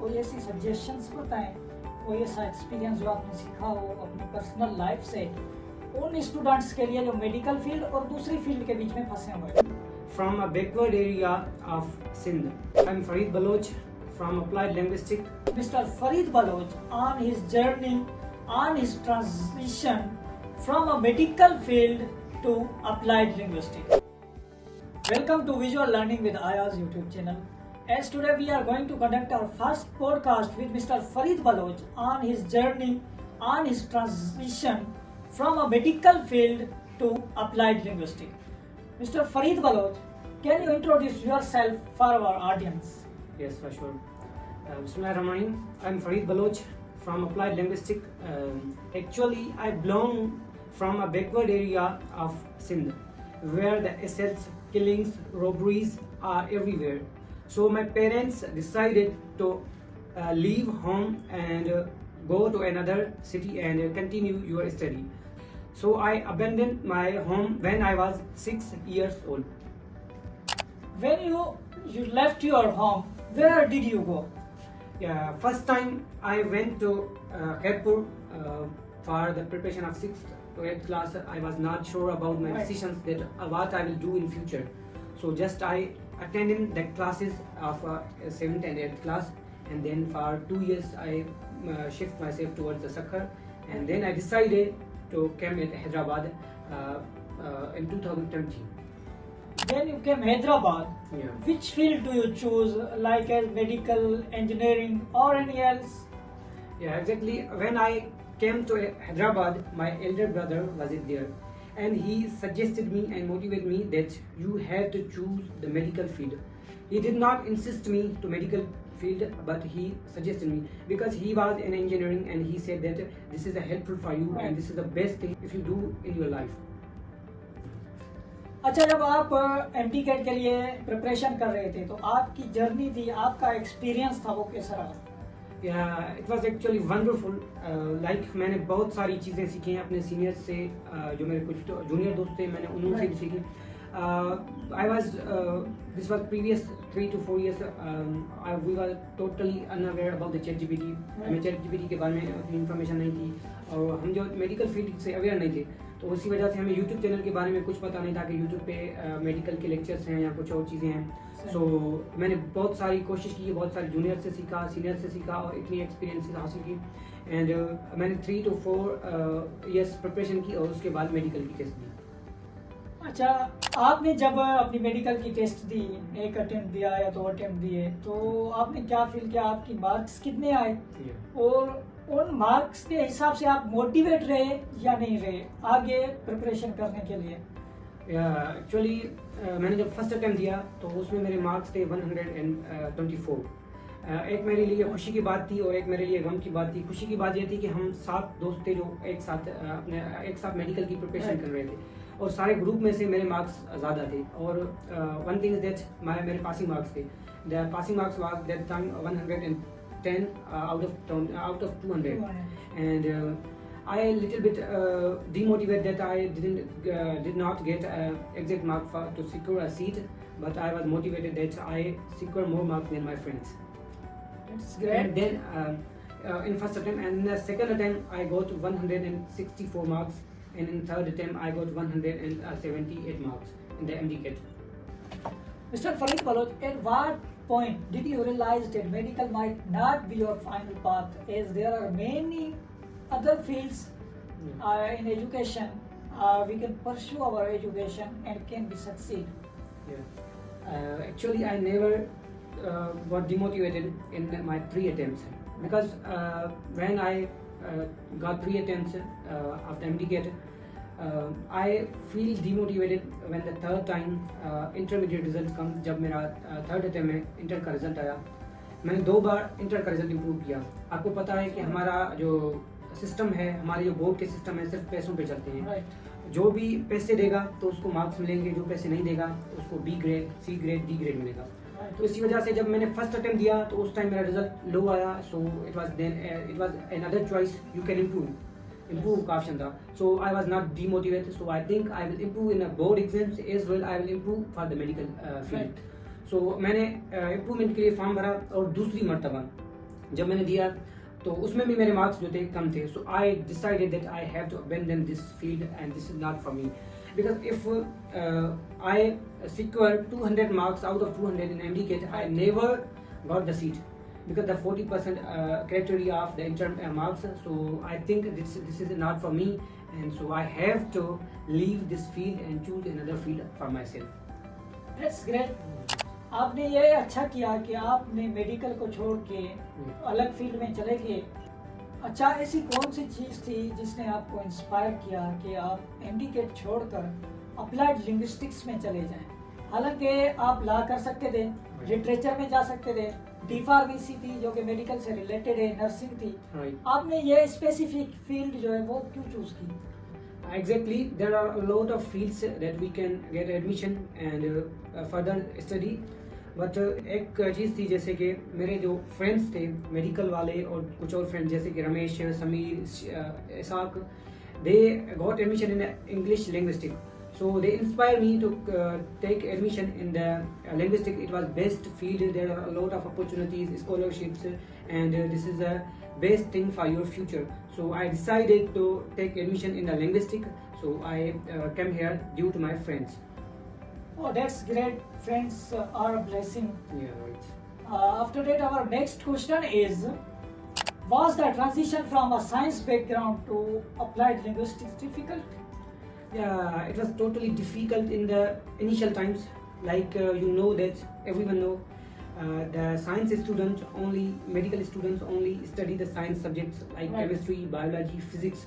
कोई ऐसी सजेशंस बताएं, कोई ऐसा एक्सपीरियंस जो आपने सीखा हो अपनी पर्सनल लाइफ से उन स्टूडेंट्स के लिए जो मेडिकल फील्ड और दूसरी फील्ड के बीच में फंसे हुए हैं। From a backward area of Sindh, I'm Farid Baloch from Applied Linguistics. Mr. Farid Baloch on his journey, on his transition from a medical field to applied linguistics. Welcome to Visual Learning with Ayaz YouTube channel. As today we are going to conduct our first podcast with Mr. Farid Baloch on his journey, on his transition from a medical field to applied linguistics. Mr. Farid Baloch, can you introduce yourself for our audience? Yes, for sure. Bismillahirrahmanirrahim. I'm Farid Baloch from Applied Linguistics. Actually, I belong from a backward area of Sindh, where the assaults, killings, robberies are everywhere. So my parents decided to leave home and go to another city and continue your study. So I abandoned my home when I was 6 years old. When you left your home, where did you go? Yeah, first time I went to Khairpur for the preparation of 6th to 8th class. I was not sure about my decisions that what I will do in future. So just I attended the classes of 7th and 8th class, and then for 2 years I shift myself towards the Sakhar, and then I decided to come at Hyderabad in 2020. When you came Hyderabad, Yeah. which field do you choose, like as medical, engineering, or any else? Yeah, exactly. When I came to Hyderabad, my elder brother was there, and he suggested me and motivated me that you have to choose the medical field. He did not insist me to medical field, but he suggested me because he was in engineering, and he said that this is helpful for you and this is the best thing if you do in your life. अच्छा, जब आप MT cat के लिए preparation कर रहे थे तो आपकी जर्नी थी, आपका एक्सपीरियंस था, वो कैसा रहा? Yeah, it was actually wonderful. Like मैंने बहुत सारी चीज़ें सीखी हैं अपने सीनियर्स से, जो मेरे कुछ जूनियर दोस्त थे मैंने उनसे भी सीखी. This was previous 3 to 4 years. We were totally unaware about the ChatGPT. हमें ChatGPT के बारे में उतनी इन्फॉर्मेशन नहीं थी, और हम जो मेडिकल फील्ड से अवेयर नहीं थे, तो उसी वजह से हमें यूट्यूब चैनल के बारे में कुछ पता नहीं था कि यूट्यूब पे मेडिकल के लेक्चर्स हैं या कुछ और चीज़ें हैं. सो मैंने बहुत सारी कोशिश की, बहुत सारे जूनियर से सीखा, सीनियर से सीखा, और इतनी एक्सपीरियंस हासिल की. एंड मैंने 3 to 4 years प्रिपरेशन की, और उसके बाद मेडिकल की टेस्ट दी. अच्छा, आपने जब अपनी मेडिकल की टेस्ट दी, एक अटेम्प्ट दिया या 2 अटेम्प्ट दिए, तो आपने क्या फील किया, आपकी मार्क्स कितने आए, और उन मार्क्स के हिसाब से आप मोटिवेट रहे या नहीं रहे आगे प्रिपरेशन करने के लिए? एक्चुअली मैंने जब फर्स्ट अटेम्प्ट दिया तो उसमें मेरे मार्क्स थे 124. एक मेरे लिए खुशी की बात थी और एक मेरे लिए गम की बात थी. खुशी की बात ये थी कि हम 7 दोस्त थे जो एक साथ मेडिकल की प्रिपरेशन कर रहे थे, और सारे ग्रुप में से मेरे मार्क्स ज़्यादा थे. और वन थिंग इज दैट मेरे पासिंग मार्क्स थे. The passing marks was that time 110 out of 200, and I little bit demotivated that I did not get exact mark to secure a seat, but I was motivated that I secure more marks than my friends. It's great. And then in first attempt, and in the second attempt I got 164 marks, and in third attempt I got 178 marks in the MD kit. Mr. Farid Baloch, at what point did you realize that medical might not be your final path, as there are many other fields in education? We can pursue our education and can be succeed. Yeah. Actually, I never got demotivated in my 3 attempts, because when I got 3 attempts after MD I feel demotivated when the third time intermediate result comes. जब मेरा third attempt में inter का result आया, मैंने 2 बार inter का result improve किया. आपको पता है कि हमारा जो सिस्टम है, हमारे जो बोर्ड के सिस्टम है, सिर्फ पैसों पे चलते हैं. जो भी पैसे देगा तो उसको मार्क्स मिलेंगे, जो पैसे नहीं देगा उसको B grade, C grade, D grade मिलेगा. तो इसी वजह से जब मैंने फर्स्ट अटेम्प्ट दिया तो उस टाइम मेरा रिजल्ट लो आया. So it was another choice, you can improve का ऑप्शन था. So I was not demotivated. So I think I will improve in the board exams as well. I will improve for the medical field. So मैंने improvement के लिए form भरा, और दूसरी मरतबा जब मैंने दिया तो उसमें भी मेरे मार्क्स जो थे कम थे. So I decided that I have to abandon this field and this is not for me. Because if I secured 200 marks out of 200 in MDCAT, I never got the seat because the 40% criteria of the interim marks. So I think this is not for me, and so I have to leave this field and choose another field for myself. That's great. आपने ये अच्छा किया कि आपने medical को छोड़ के अलग फील्ड में चले गए. अच्छा, ऐसी कौन सी चीज़ थी जिसने आपको इंस्पायर किया कि आप एमडीकेट छोड़कर अप्लाइड लिंग्विस्टिक्स में चले जाएं? हालांकि आप ला कर सकते थे, लिटरेचर में जा सकते थे, डी फार्मेसी थी जो कि मेडिकल से रिलेटेड है, नर्सिंग थी. आपने ये स्पेसिफिक फील्ड जो है वो क्यों चूज की? Exactly, there are a lot of fields that we can get admission and further study. But एक चीज़ थी जैसे कि मेरे जो फ्रेंड्स थे मेडिकल वाले और कुछ और फ्रेंड्स जैसे कि Ramesh, Sameer, Isaac, they got admission in English linguistic. So they inspired me to take admission in the linguistic. It was best field. There are a lot of opportunities, scholarships, and this is the best thing for your future. So I decided to take admission in the linguistic. So I came here due to my friends. Oh, that's great. Friends are a blessing. Yeah, right. After that, our next question is, was the transition from a science background to applied linguistics difficult? Yeah, it was totally difficult in the initial times. Like you know that everyone know the science students only, medical students only study the science subjects like Right. chemistry, biology, physics.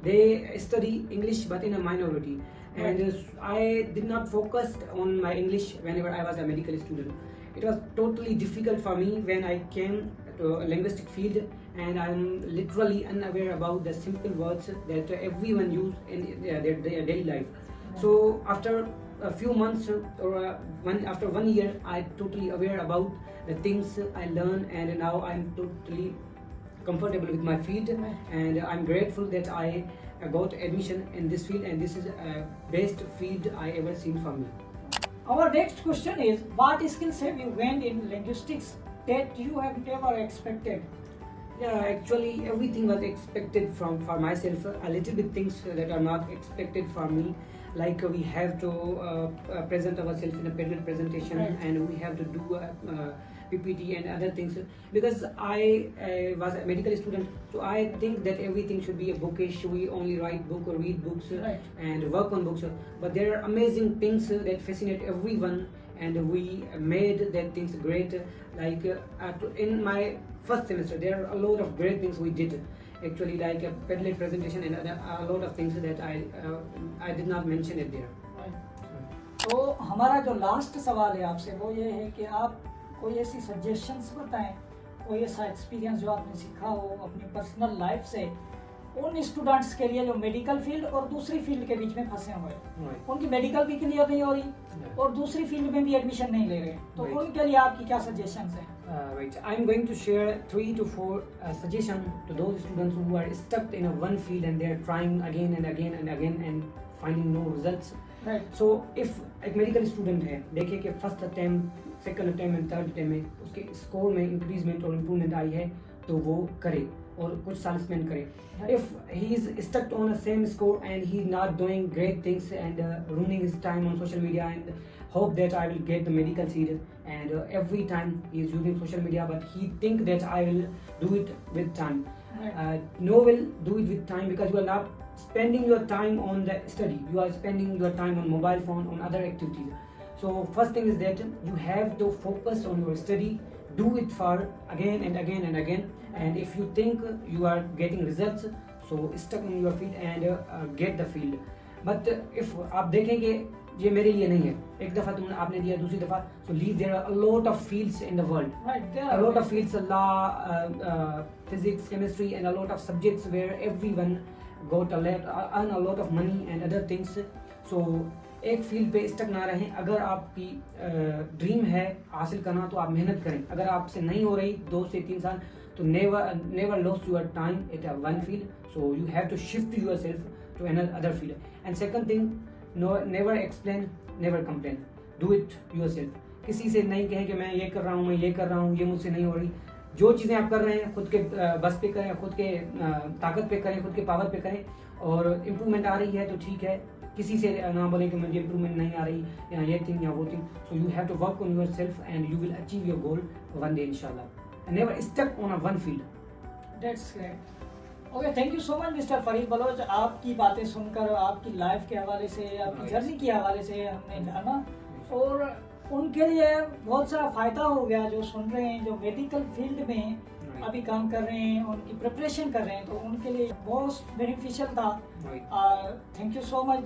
They study English but in a minority. And I did not focus on my English whenever I was a medical student. It was totally difficult for me when I came to a linguistic field, and I'm literally unaware about the simple words that everyone use in their daily life. So after a few months or after 1 year, I totally aware about the things I learned, and now I'm totally comfortable with my field, and I'm grateful that I got admission in this field, and this is a best field I ever seen for me. Our next question is, what skills have you gained in linguistics that you have never expected? Yeah, actually everything was expected for myself. A little bit things that are not expected from me, like we have to present ourselves in a patent presentation, Right. and we have to do PPT and other things. Because I was a medical student, so I think that everything should be a bookish. We only write book or read books Right. and work on books. But there are amazing things that fascinate everyone, and we made that things great. Like in my first semester, there are a lot of great things we did. Actually, like a Padlet presentation and a lot of things that I did not mention it there. तो हमारा जो last सवाल है आपसे वो ये है कि आप कोई ऐसी सजेशंस बताएं, कोई ऐसा एक्सपीरियंस जो आपने सीखा हो अपनी पर्सनल लाइफ से उन स्टूडेंट्स के लिए जो मेडिकल फील्ड और दूसरी फील्ड के बीच में फंसे हुए हैं. Right. उनकी मेडिकल भी क्लियर नहीं हो रही और दूसरी फील्ड में भी एडमिशन नहीं ले रहे, तो Right. उनके लिए आपकी क्या सजेशंस हैं? Right. I'm going to share 3 to 4 suggestions to those students who are stuck in a one field and they are trying again and again and again and finding no results. Right. So if एक medical student है, देखिए कि first attempt, second attempt and third attempt में उसके score में increment और improvement आई है, तो वो करे और कुछ साल स्पेंड करे. If he is stuck on the same score and he not doing great things and ruining his time on social media and hope that I will get the medical seat, and every time he is using social media but he think that I will do it with time. No will do it with time because you are not spending your time on the study, you are spending your time on mobile phone, on other activities. So first thing is that you have to focus on your study, do it for again and again and again, and if you think you are getting results, so stuck in your field and get the field. But if आप देखेंगे ये मेरे लिए नहीं है, एक दफ़ा तुमने आपने दिया, दूसरी दफ़ा, so leave, there are a lot of fields in the world. Right, there A are lot of fields, law, physics, chemistry, and a lot of subjects where everyone got earn a lot of money and other things. So एक field पे stuck ना रहें. अगर आपकी dream है हासिल करना तो आप मेहनत करें. अगर आपसे नहीं हो रही 2 से 3 साल, तो never lose your time at one field. So you have to shift yourself to another field. And second thing, never explain, never complain. Do it yourself. किसी से नहीं कहें कि मैं ये कर रहा हूँ, मैं ये कर रहा हूँ, ये मुझसे नहीं हो रही. जो चीज़ें आप कर रहे हैं खुद के बस पे करें, खुद के ताकत पे करें, खुद के पावर पे करें, और इम्प्रूवमेंट आ रही है तो ठीक है, किसी से ना बोलें कि मुझे इम्प्रूवमेंट नहीं आ रही या ये थिंग या वो thing. So you have to work on your self and you will achieve your goal one day इंशाल्लाह. And never stuck on a one field. That's great. Okay, thank you so much mister Farid Baloch. आपकी बातें सुनकर, आपकी life के हवाले से, आपकी journey के हवाले से हमने जाना, और उनके लिए बहुत सारा फ़ायदा हो गया जो सुन रहे हैं, जो मेडिकल फील्ड में अभी काम कर रहे हैं, उनकी प्रिपरेशन कर रहे हैं, तो उनके लिए बहुत बेनिफिशियल था. Thank you so much.